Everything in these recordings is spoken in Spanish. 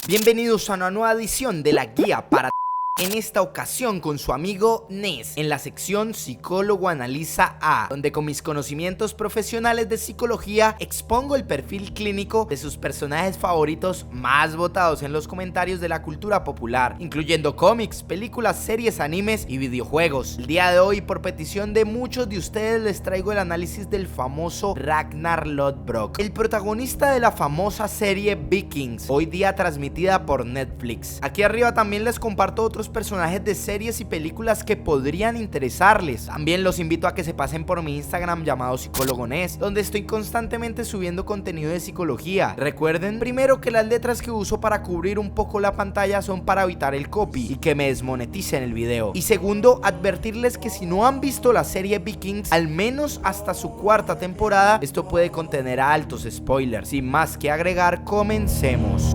Bienvenidos a una nueva edición de la guía para en esta ocasión con su amigo Nes, en la sección Psicólogo Analiza A, donde con mis conocimientos profesionales de psicología expongo el perfil clínico de sus personajes favoritos más votados en los comentarios de la cultura popular, incluyendo cómics, películas, series, animes y videojuegos. El día de hoy, por petición de muchos de ustedes, les traigo el análisis del famoso Ragnar Lodbrok, el protagonista de la famosa serie Vikings, hoy día transmitida por Netflix. Aquí arriba también les comparto otros personajes de series y películas que podrían interesarles. También los invito a que se pasen por mi Instagram llamado Psicólogo Nes, donde estoy constantemente subiendo contenido de psicología. Recuerden primero que las letras que uso para cubrir un poco la pantalla son para evitar el copy y que me desmoneticen el video. Y segundo, advertirles que si no han visto la serie Vikings, al menos hasta su cuarta temporada, esto puede contener altos spoilers. Sin más que agregar, comencemos.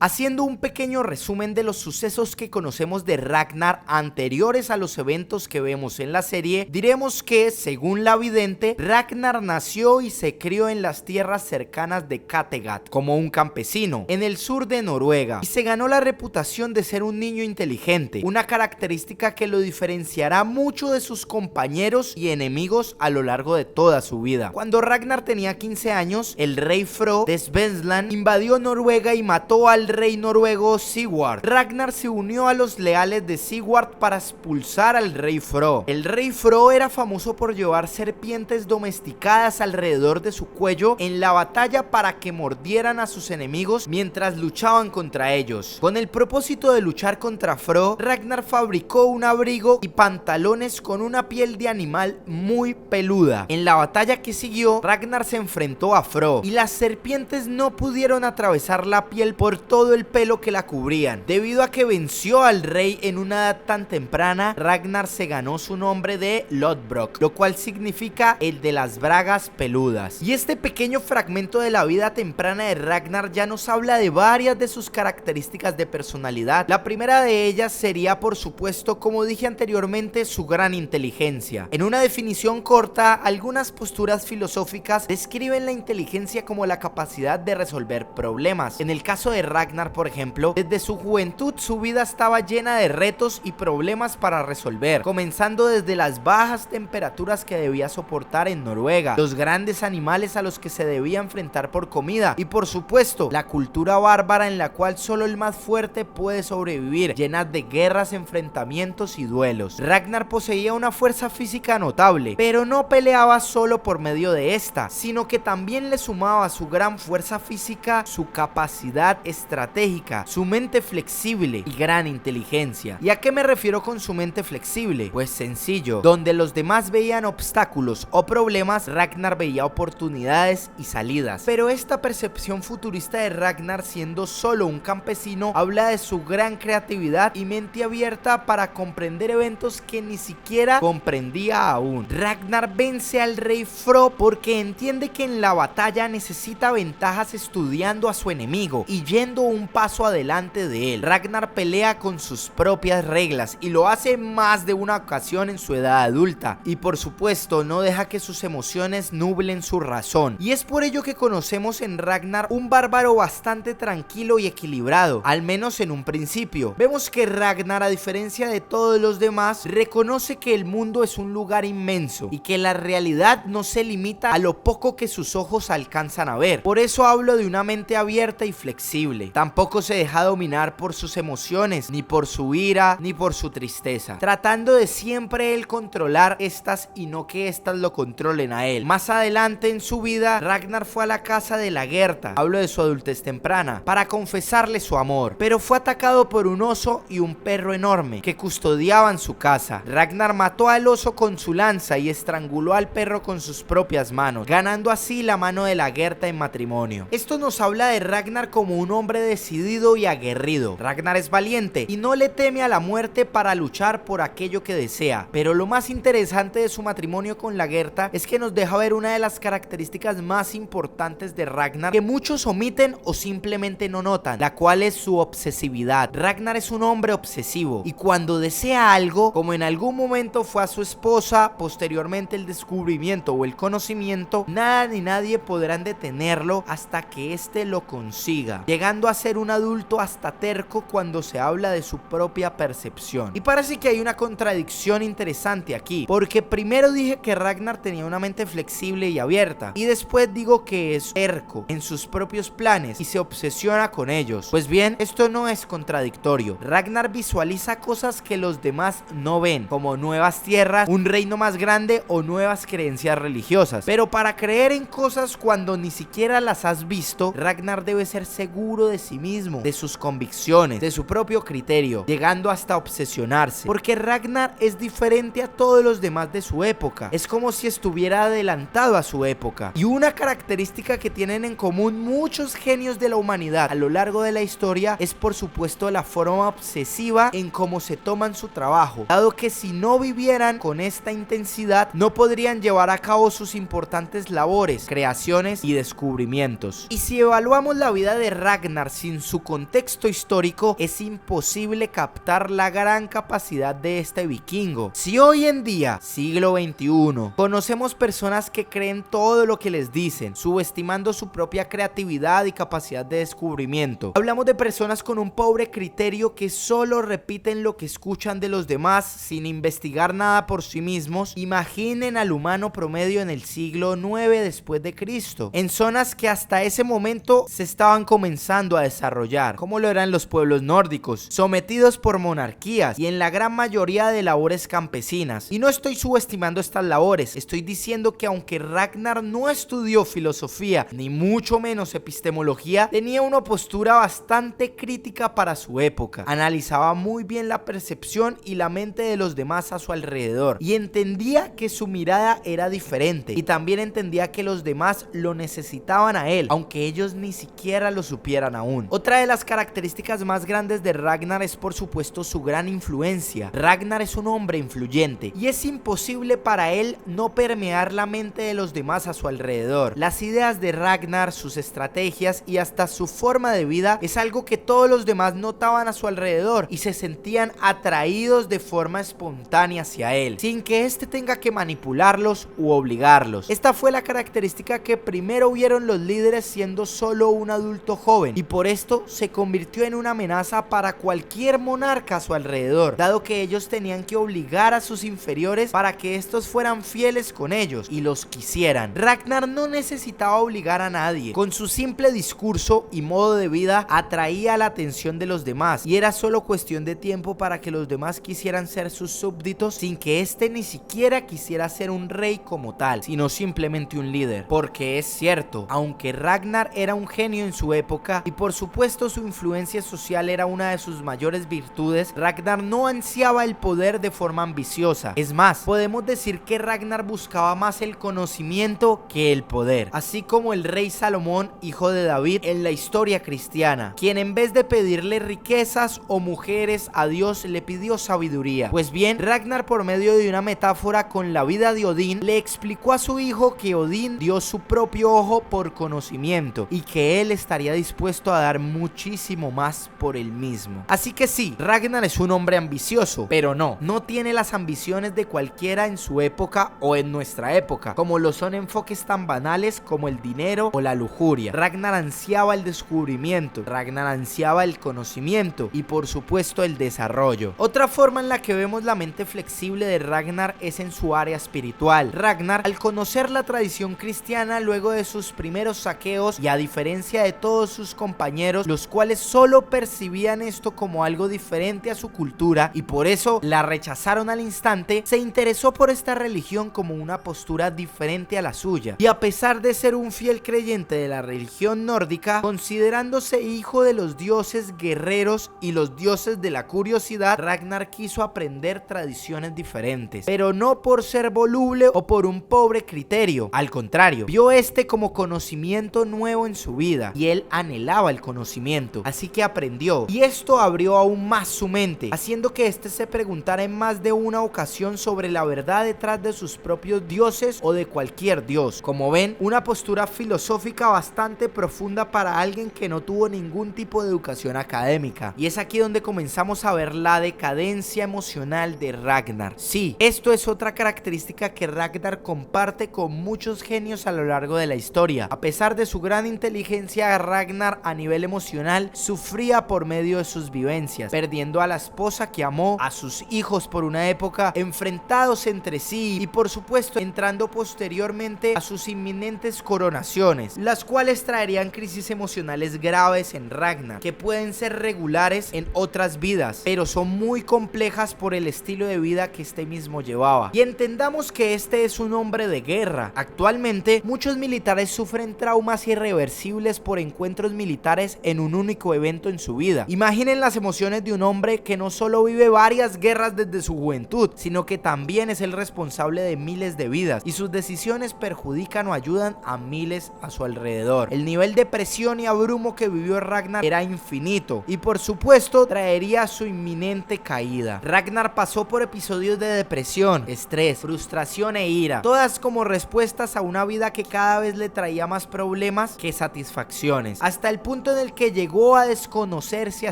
Haciendo un pequeño resumen de los sucesos que conocemos de Ragnar anteriores a los eventos que vemos en la serie, diremos que, según la vidente, Ragnar nació y se crió en las tierras cercanas de Kattegat como un campesino, en el sur de Noruega, y se ganó la reputación de ser un niño inteligente, una característica que lo diferenciará mucho de sus compañeros y enemigos a lo largo de toda su vida. Cuando Ragnar tenía 15 años, el rey Fro de Svensland invadió Noruega y mató al rey noruego Sigurd. Ragnar se unió a los leales de Sigurd para expulsar al rey Fro. El rey Fro era famoso por llevar serpientes domesticadas alrededor de su cuello en la batalla para que mordieran a sus enemigos mientras luchaban contra ellos. Con el propósito de luchar contra Fro, Ragnar fabricó un abrigo y pantalones con una piel de animal muy peluda. En la batalla que siguió, Ragnar se enfrentó a Fro y las serpientes no pudieron atravesar la piel por todo el pelo que la cubrían. Debido a que venció al rey en una edad tan temprana, Ragnar se ganó su nombre de Lodbrok, lo cual significa el de las bragas peludas. Y este pequeño fragmento de la vida temprana de Ragnar ya nos habla de varias de sus características de personalidad. La primera de ellas sería, por supuesto, como dije anteriormente, su gran inteligencia. En una definición corta, algunas posturas filosóficas describen la inteligencia como la capacidad de resolver problemas. En el caso de Ragnar, por ejemplo, desde su juventud su vida estaba llena de retos y problemas para resolver, comenzando desde las bajas temperaturas que debía soportar en Noruega, los grandes animales a los que se debía enfrentar por comida y, por supuesto, la cultura bárbara en la cual solo el más fuerte puede sobrevivir, llena de guerras, enfrentamientos y duelos. Ragnar poseía una fuerza física notable, pero no peleaba solo por medio de esta, sino que también le sumaba a su gran fuerza física su capacidad estratégica, su mente flexible y gran inteligencia. ¿Y a qué me refiero con su mente flexible? Pues sencillo, donde los demás veían obstáculos o problemas, Ragnar veía oportunidades y salidas. Pero esta percepción futurista de Ragnar, siendo solo un campesino, habla de su gran creatividad y mente abierta para comprender eventos que ni siquiera comprendía aún. Ragnar vence al rey Fro porque entiende que en la batalla necesita ventajas estudiando a su enemigo y yendo un paso adelante de él. Ragnar pelea con sus propias reglas y lo hace más de una ocasión en su edad adulta, y por supuesto no deja que sus emociones nublen su razón, y es por ello que conocemos en Ragnar un bárbaro bastante tranquilo y equilibrado, al menos en un principio. Vemos que Ragnar, a diferencia de todos los demás, reconoce que el mundo es un lugar inmenso y que la realidad no se limita a lo poco que sus ojos alcanzan a ver. Por eso hablo de una mente abierta y flexible. Tampoco se deja dominar por sus emociones, ni por su ira, ni por su tristeza, tratando de siempre él controlar estas y no que estas lo controlen a él. Más adelante en su vida, Ragnar fue a la casa de la Gerta, hablo de su adultez temprana, para confesarle su amor, pero fue atacado por un oso y un perro enorme que custodiaban su casa. Ragnar mató al oso con su lanza y estranguló al perro con sus propias manos, ganando así la mano de la Gerta en matrimonio. Esto nos habla de Ragnar como un hombre hombre decidido y aguerrido. Ragnar es valiente y no le teme a la muerte para luchar por aquello que desea. Pero lo más interesante de su matrimonio con Lagertha es que nos deja ver una de las características más importantes de Ragnar que muchos omiten o simplemente no notan, la cual es su obsesividad. Ragnar es un hombre obsesivo y cuando desea algo, como en algún momento fue a su esposa, posteriormente el descubrimiento o el conocimiento, nada ni nadie podrán detenerlo hasta que éste lo consiga, llegando a ser un adulto hasta terco cuando se habla de su propia percepción. Y parece que hay una contradicción interesante aquí, porque primero dije que Ragnar tenía una mente flexible y abierta, y después digo que es terco en sus propios planes y se obsesiona con ellos. Pues bien, esto no es contradictorio. Ragnar visualiza cosas que los demás no ven, como nuevas tierras, un reino más grande o nuevas creencias religiosas. Pero para creer en cosas cuando ni siquiera las has visto, Ragnar debe ser seguro de sí mismo, de sus convicciones, de su propio criterio, llegando hasta obsesionarse, porque Ragnar es diferente a todos los demás de su época. Es como si estuviera adelantado a su época. Y una característica que tienen en común muchos genios de la humanidad a lo largo de la historia es por supuesto la forma obsesiva en cómo se toman su trabajo, dado que si no vivieran con esta intensidad no podrían llevar a cabo sus importantes labores, creaciones y descubrimientos. Y si evaluamos la vida de Ragnar sin su contexto histórico, es imposible captar la gran capacidad de este vikingo. Si hoy en día, siglo XXI, conocemos personas que creen todo lo que les dicen, subestimando su propia creatividad y capacidad de descubrimiento, hablamos de personas con un pobre criterio que solo repiten lo que escuchan de los demás sin investigar nada por sí mismos. Imaginen al humano promedio en el siglo IX después de Cristo, en zonas que hasta ese momento se estaban comenzando a desarrollar, como lo eran los pueblos nórdicos, sometidos por monarquías y en la gran mayoría de labores campesinas. Y no estoy subestimando estas labores, estoy diciendo que aunque Ragnar no estudió filosofía ni mucho menos epistemología, tenía una postura bastante crítica para su época. Analizaba muy bien la percepción y la mente de los demás a su alrededor y entendía que su mirada era diferente, y también entendía que los demás lo necesitaban a él, aunque ellos ni siquiera lo supieran aún. Otra de las características más grandes de Ragnar es por supuesto su gran influencia. Ragnar es un hombre influyente y es imposible para él no permear la mente de los demás a su alrededor. Las ideas de Ragnar, sus estrategias y hasta su forma de vida es algo que todos los demás notaban a su alrededor y se sentían atraídos de forma espontánea hacia él, sin que éste tenga que manipularlos u obligarlos. Esta fue la característica que primero vieron los líderes siendo solo un adulto joven, y por esto se convirtió en una amenaza para cualquier monarca a su alrededor, dado que ellos tenían que obligar a sus inferiores para que estos fueran fieles con ellos y los quisieran. Ragnar no necesitaba obligar a nadie. Con su simple discurso y modo de vida atraía la atención de los demás, y era solo cuestión de tiempo para que los demás quisieran ser sus súbditos sin que éste ni siquiera quisiera ser un rey como tal, sino simplemente un líder. Porque es cierto, aunque Ragnar era un genio en su época y por supuesto su influencia social era una de sus mayores virtudes, Ragnar no ansiaba el poder de forma ambiciosa. Es más, podemos decir que Ragnar buscaba más el conocimiento que el poder, así como el rey Salomón, hijo de David en la historia cristiana, quien en vez de pedirle riquezas o mujeres a Dios le pidió sabiduría. Pues bien, Ragnar, por medio de una metáfora con la vida de Odín, le explicó a su hijo que Odín dio su propio ojo por conocimiento y que él estaría dispuesto a dar muchísimo más por él mismo. Así que sí, Ragnar es un hombre ambicioso, pero no tiene las ambiciones de cualquiera en su época o en nuestra época, como lo son enfoques tan banales como el dinero o la lujuria. Ragnar ansiaba el descubrimiento, Ragnar ansiaba el conocimiento y por supuesto el desarrollo. Otra forma en la que vemos la mente flexible de Ragnar es en su área espiritual. Ragnar, al conocer la tradición cristiana luego de sus primeros saqueos, y a diferencia de todos sus compañeros, los cuales solo percibían esto como algo diferente a su cultura y por eso la rechazaron al instante, se interesó por esta religión como una postura diferente a la suya. Y a pesar de ser un fiel creyente de la religión nórdica, considerándose hijo de los dioses guerreros y los dioses de la curiosidad, Ragnar quiso aprender tradiciones diferentes, pero no por ser voluble o por un pobre criterio. Al contrario, vio este como conocimiento nuevo en su vida y él anhelaba amaba el conocimiento, así que aprendió, y esto abrió aún más su mente, haciendo que éste se preguntara en más de una ocasión sobre la verdad detrás de sus propios dioses o de cualquier dios. Como ven, una postura filosófica bastante profunda para alguien que no tuvo ningún tipo de educación académica, y es aquí donde comenzamos a ver la decadencia emocional de Ragnar. Sí, esto es otra característica que Ragnar comparte con muchos genios a lo largo de la historia. A pesar de su gran inteligencia, Ragnar a nivel emocional sufría por medio de sus vivencias, perdiendo a la esposa que amó, a sus hijos por una época, enfrentados entre sí y por supuesto entrando posteriormente a sus inminentes coronaciones, las cuales traerían crisis emocionales graves en Ragnar, que pueden ser regulares en otras vidas, pero son muy complejas por el estilo de vida que este mismo llevaba. Y entendamos que este es un hombre de guerra. Actualmente muchos militares sufren traumas irreversibles por encuentros militares en un único evento en su vida. Imaginen las emociones de un hombre que no solo vive varias guerras desde su juventud, sino que también es el responsable de miles de vidas, y sus decisiones perjudican o ayudan a miles a su alrededor. El nivel de presión y abrumo que vivió Ragnar era infinito, y por supuesto traería su inminente caída. Ragnar pasó por episodios de depresión, estrés, frustración e ira, todas como respuestas a una vida que cada vez le traía más problemas que satisfacciones, hasta el punto en el que llegó a desconocerse a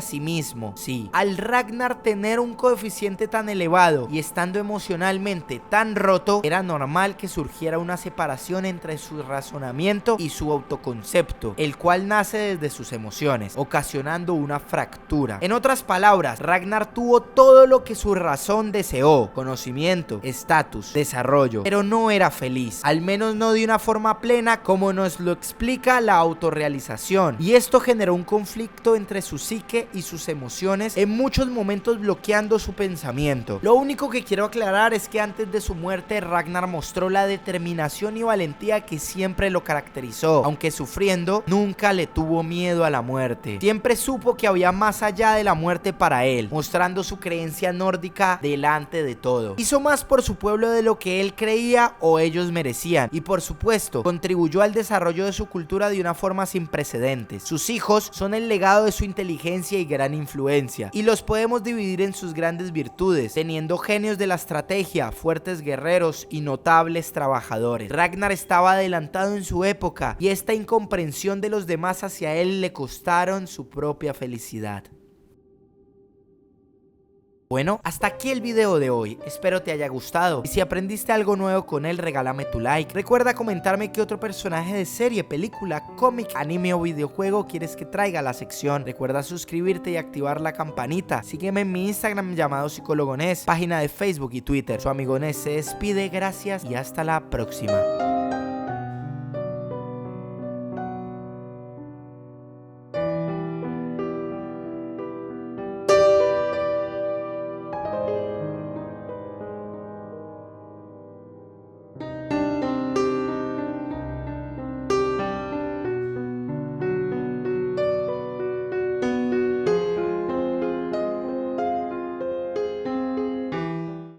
sí mismo. Sí, al Ragnar tener un coeficiente tan elevado y estando emocionalmente tan roto, era normal que surgiera una separación entre su razonamiento y su autoconcepto, el cual nace desde sus emociones, ocasionando una fractura. En otras palabras, Ragnar tuvo todo lo que su razón deseó: conocimiento, estatus, desarrollo, pero no era feliz, al menos no de una forma plena como nos lo explica la autorrealización, y esto generó un conflicto entre su psique y sus emociones, en muchos momentos bloqueando su pensamiento. Lo único que quiero aclarar es que antes de su muerte Ragnar mostró la determinación y valentía que siempre lo caracterizó. Aunque sufriendo, nunca le tuvo miedo a la muerte. Siempre supo que había más allá de la muerte para él, mostrando su creencia nórdica delante de todo. Hizo más por su pueblo de lo que él creía o ellos merecían, y por supuesto contribuyó al desarrollo de su cultura de una forma sin precedentes. Sus hijos son el legado de su inteligencia y gran influencia, y los podemos dividir en sus grandes virtudes, teniendo genios de la estrategia, fuertes guerreros y notables trabajadores. Ragnar estaba adelantado en su época, y esta incomprensión de los demás hacia él le costaron su propia felicidad. Bueno, hasta aquí el video de hoy, espero te haya gustado, y si aprendiste algo nuevo con él, regálame tu like. Recuerda comentarme qué otro personaje de serie, película, cómic, anime o videojuego quieres que traiga a la sección. Recuerda suscribirte y activar la campanita. Sígueme en mi Instagram llamado Psicólogo Ness, página de Facebook y Twitter. Su amigo Ness se despide, gracias y hasta la próxima.